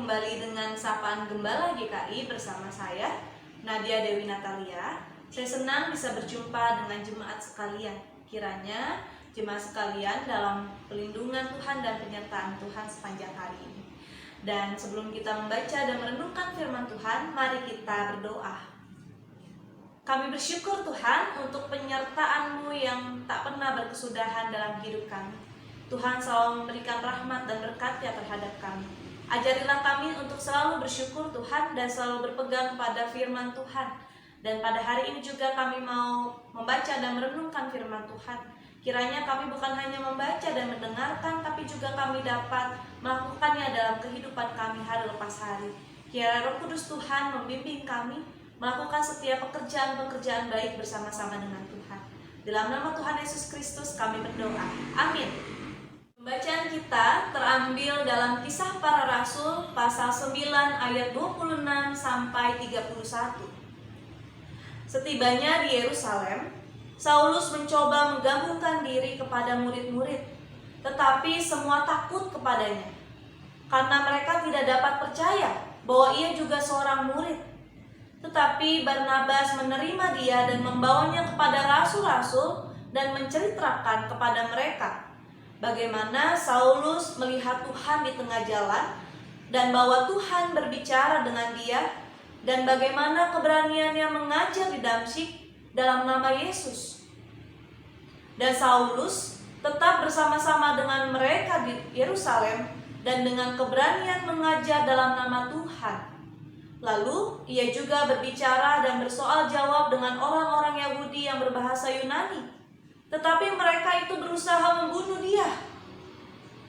kembali dengan Sapaan Gembala GKI bersama saya, Nadia Dewi Natalia. Saya senang bisa berjumpa dengan jemaat sekalian. Kiranya jemaat sekalian dalam pelindungan Tuhan dan penyertaan Tuhan sepanjang hari ini. Dan sebelum kita membaca dan merenungkan firman Tuhan, mari kita berdoa. Kami bersyukur Tuhan untuk penyertaan-Mu yang tak pernah berkesudahan dalam hidup kami. Tuhan selalu memberikan rahmat dan berkat-Nya terhadap kami. Ajarilah kami untuk selalu bersyukur Tuhan dan selalu berpegang pada firman Tuhan. Dan pada hari ini juga kami mau membaca dan merenungkan firman Tuhan. Kiranya kami bukan hanya membaca dan mendengarkan, tapi juga kami dapat melakukannya dalam kehidupan kami hari lepas hari. Kiranya Roh Kudus Tuhan membimbing kami melakukan setiap pekerjaan-pekerjaan baik bersama-sama dengan Tuhan. Dalam nama Tuhan Yesus Kristus kami berdoa. Amin. Pembacaan kita terambil dalam Kisah Para Rasul pasal 9 ayat 26 sampai 31. Setibanya di Yerusalem, Saulus mencoba menggabungkan diri kepada murid-murid, tetapi semua takut kepadanya, karena mereka tidak dapat percaya bahwa ia juga seorang murid. Tetapi Barnabas menerima dia dan membawanya kepada rasul-rasul dan menceritakan kepada mereka bagaimana Saulus melihat Tuhan di tengah jalan dan bahwa Tuhan berbicara dengan dia dan bagaimana keberaniannya mengajar di Damsyik dalam nama Yesus. Dan Saulus tetap bersama-sama dengan mereka di Yerusalem dan dengan keberanian mengajar dalam nama Tuhan. Lalu ia juga berbicara dan bersoal jawab dengan orang-orang Yahudi yang berbahasa Yunani. Tetapi mereka itu berusaha membunuh dia.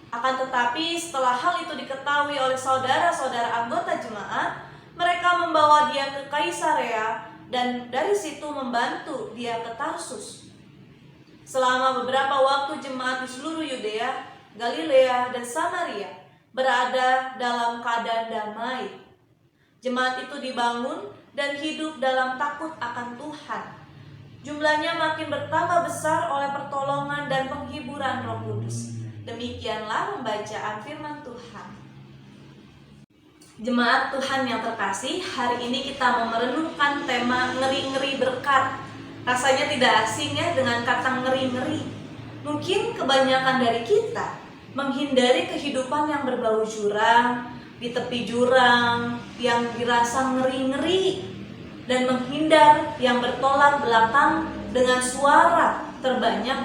Akan tetapi setelah hal itu diketahui oleh saudara-saudara anggota jemaat, mereka membawa dia ke Kaisarea dan dari situ membantu dia ke Tarsus. Selama beberapa waktu jemaat di seluruh Yudea, Galilea, dan Samaria berada dalam keadaan damai. Jemaat itu dibangun dan hidup dalam takut akan Tuhan. Jumlahnya makin bertambah besar oleh pertolongan dan penghiburan Roh Kudus. Demikianlah pembacaan firman Tuhan. Jemaat Tuhan yang terkasih, hari ini kita mau merenungkan tema ngeri-ngeri berkat. Rasanya tidak asing ya dengan kata ngeri-ngeri. Mungkin kebanyakan dari kita menghindari kehidupan yang berbau jurang, di tepi jurang, yang dirasa ngeri-ngeri, dan menghindar yang bertolak belakang dengan suara terbanyak,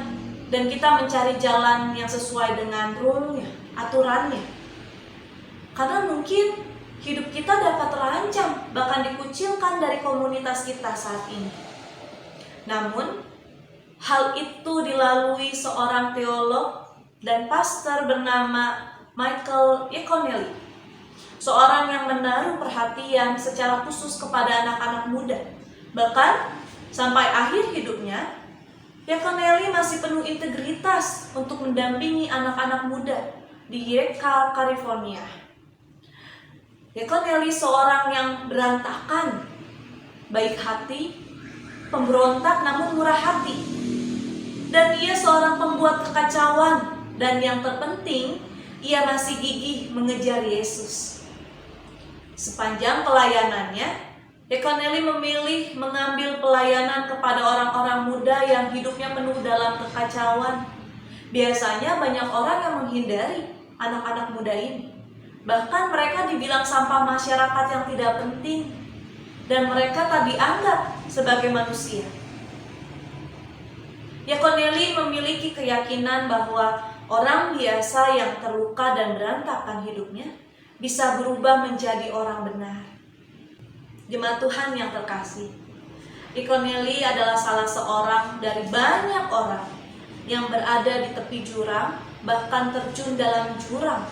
dan kita mencari jalan yang sesuai dengan rule-nya, aturannya. Karena mungkin hidup kita dapat terancam, bahkan dikucilkan dari komunitas kita saat ini. Namun, hal itu dilalui seorang teolog dan pastor bernama Michael Yaconelli, seorang yang menaruh perhatian secara khusus kepada anak-anak muda. Bahkan sampai akhir hidupnya, Yaconelli masih penuh integritas untuk mendampingi anak-anak muda di Yucca, California. Yaconelli seorang yang berantakan, baik hati, pemberontak namun murah hati. Dan ia seorang pembuat kekacauan, dan yang terpenting, ia masih gigih mengejar Yesus. Sepanjang pelayanannya, Yaconelli memilih mengambil pelayanan kepada orang-orang muda yang hidupnya penuh dalam kekacauan. Biasanya banyak orang yang menghindari anak-anak muda ini. Bahkan mereka dibilang sampah masyarakat yang tidak penting, dan mereka tak dianggap sebagai manusia. Yaconelli memiliki keyakinan bahwa orang biasa yang terluka dan berantakan hidupnya bisa berubah menjadi orang benar. Jemaat Tuhan yang terkasih, Yaconelli adalah salah seorang dari banyak orang yang berada di tepi jurang, bahkan terjun dalam jurang,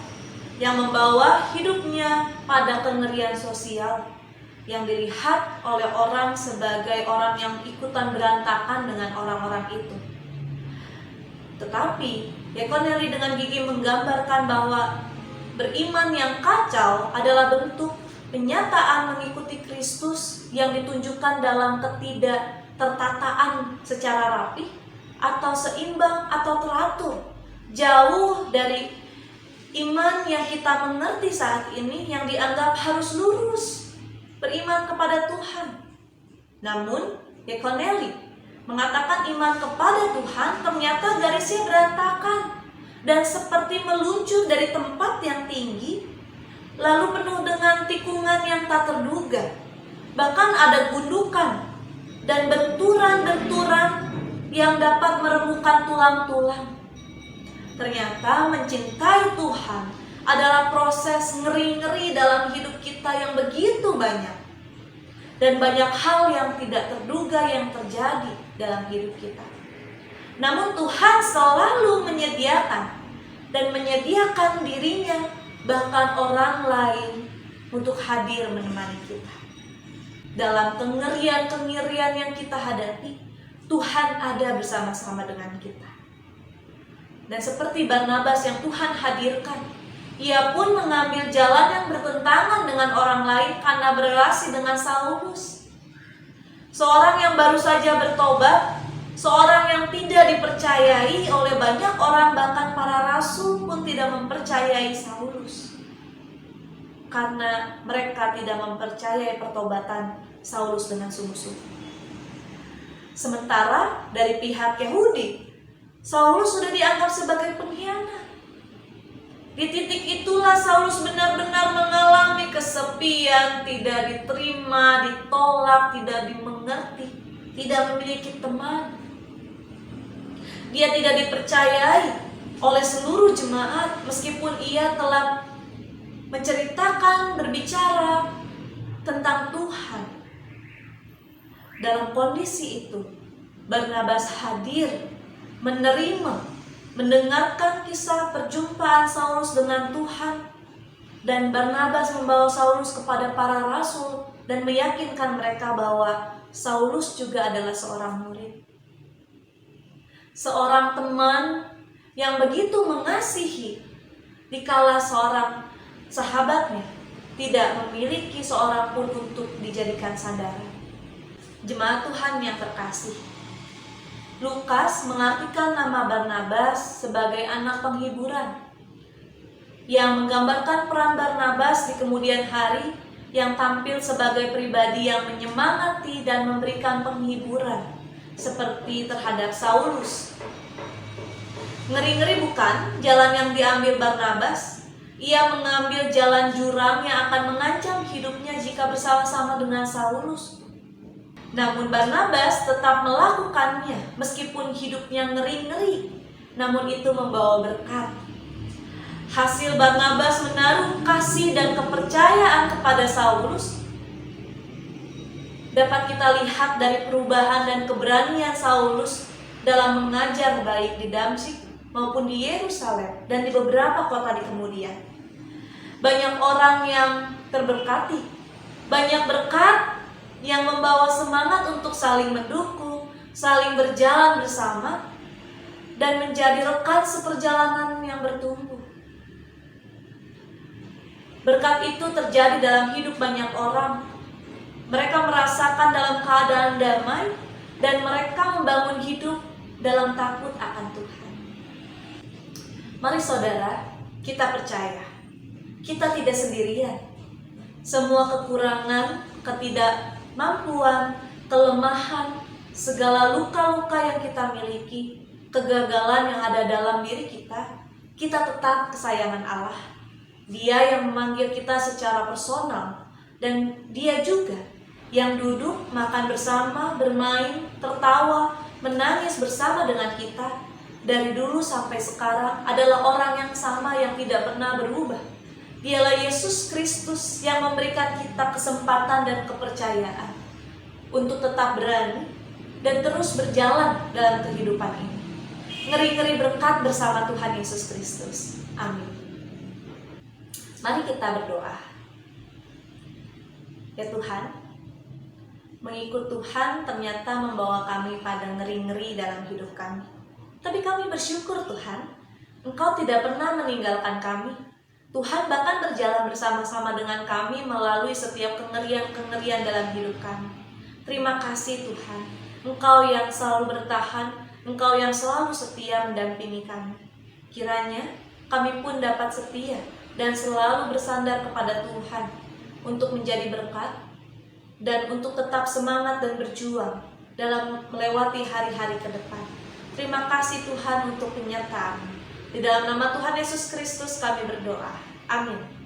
yang membawa hidupnya pada kengerian sosial, yang dilihat oleh orang sebagai orang yang ikutan berantakan dengan orang-orang itu. Tetapi Yaconelli dengan gigih menggambarkan bahwa beriman yang kacau adalah bentuk penyataan mengikuti Kristus yang ditunjukkan dalam ketidaktertataan secara rapi atau seimbang atau teratur, jauh dari Iman yang kita mengerti saat ini yang dianggap harus lurus, beriman kepada Tuhan. Namun, Yekoneli mengatakan iman kepada Tuhan ternyata garisnya berantakan dan seperti meluncur dari tempat yang tinggi, lalu penuh dengan tikungan yang tak terduga. Bahkan ada gundukan dan benturan-benturan yang dapat meremukkan tulang-tulang. Ternyata mencintai Tuhan adalah proses ngeri-ngeri dalam hidup kita yang begitu banyak. Dan banyak hal yang tidak terduga yang terjadi dalam hidup kita. Namun Tuhan selalu menyediakan dirinya, bahkan orang lain, untuk hadir menemani kita. Dalam kengerian-kengerian yang kita hadapi, Tuhan ada bersama-sama dengan kita. Dan seperti Barnabas yang Tuhan hadirkan, ia pun mengambil jalan yang bertentangan dengan orang lain karena berelasi dengan Saulus. Seorang yang baru saja bertobat, seorang yang tidak dipercayai oleh banyak orang, bahkan para rasul pun tidak mempercayai Saulus. Karena mereka tidak mempercayai pertobatan Saulus dengan sungguh-sungguh. Sementara dari pihak Yahudi, Saulus sudah dianggap sebagai pengkhianat. Di titik itulah Saulus benar-benar mengalami kesepian, tidak diterima, ditolak, tidak dimengerti, tidak memiliki teman. Dia tidak dipercayai oleh seluruh jemaat meskipun ia telah menceritakan, berbicara tentang Tuhan. Dalam kondisi itu, Barnabas hadir, menerima, mendengarkan kisah perjumpaan Saulus dengan Tuhan, dan Barnabas membawa Saulus kepada para rasul dan meyakinkan mereka bahwa Saulus juga adalah seorang murid, seorang teman yang begitu mengasihi dikala seorang sahabatnya tidak memiliki seorang pun untuk dijadikan sandaran. Jemaat Tuhan yang terkasih, Lukas mengartikan nama Barnabas sebagai anak penghiburan, yang menggambarkan peran Barnabas di kemudian hari yang tampil sebagai pribadi yang menyemangati dan memberikan penghiburan seperti terhadap Saulus. Ngeri-ngeri bukan jalan yang diambil Barnabas? Ia mengambil jalan jurang yang akan mengancam hidupnya jika bersama-sama dengan Saulus. Namun Barnabas tetap melakukannya meskipun hidupnya ngeri-ngeri, namun itu membawa berkat. Hasil Barnabas menaruh kasih dan kepercayaan kepada Saulus dapat kita lihat dari perubahan dan keberanian Saulus dalam mengajar baik di Damsyik maupun di Yerusalem dan di beberapa kota di kemudian. Banyak orang yang terberkati, banyak berkat yang membawa semangat untuk saling mendukung, saling berjalan bersama, dan menjadi rekan seperjalanan yang bertumbuh. Berkat itu terjadi dalam hidup banyak orang. Mereka merasakan dalam keadaan damai, dan mereka membangun hidup dalam takut akan Tuhan. Mari saudara, kita percaya, kita tidak sendirian. Semua kekurangan, ketidakmampuan, kelemahan, segala luka-luka yang kita miliki, kegagalan yang ada dalam diri kita tetap kesayangan Allah. Dia yang memanggil kita secara personal, dan Dia juga yang duduk, makan bersama, bermain, tertawa, menangis bersama dengan kita dari dulu sampai sekarang adalah orang yang sama yang tidak pernah berubah. Dialah Yesus Kristus yang memberikan kita kesempatan dan kepercayaan untuk tetap berani dan terus berjalan dalam kehidupan ini. Ngeri-ngeri berkat bersama Tuhan Yesus Kristus. Amin. Mari kita berdoa. Ya Tuhan, mengikut Tuhan ternyata membawa kami pada ngeri-ngeri dalam hidup kami. Tapi kami bersyukur Tuhan, Engkau tidak pernah meninggalkan kami. Tuhan bahkan berjalan bersama-sama dengan kami melalui setiap kengerian-kengerian dalam hidup kami. Terima kasih Tuhan, Engkau yang selalu bertahan, Engkau yang selalu setia mendampingi kami. Kiranya kami pun dapat setia dan selalu bersandar kepada Tuhan untuk menjadi berkat dan untuk tetap semangat dan berjuang dalam melewati hari-hari ke depan. Terima kasih Tuhan untuk penyertaan. Di dalam nama Tuhan Yesus Kristus kami berdoa. Amin.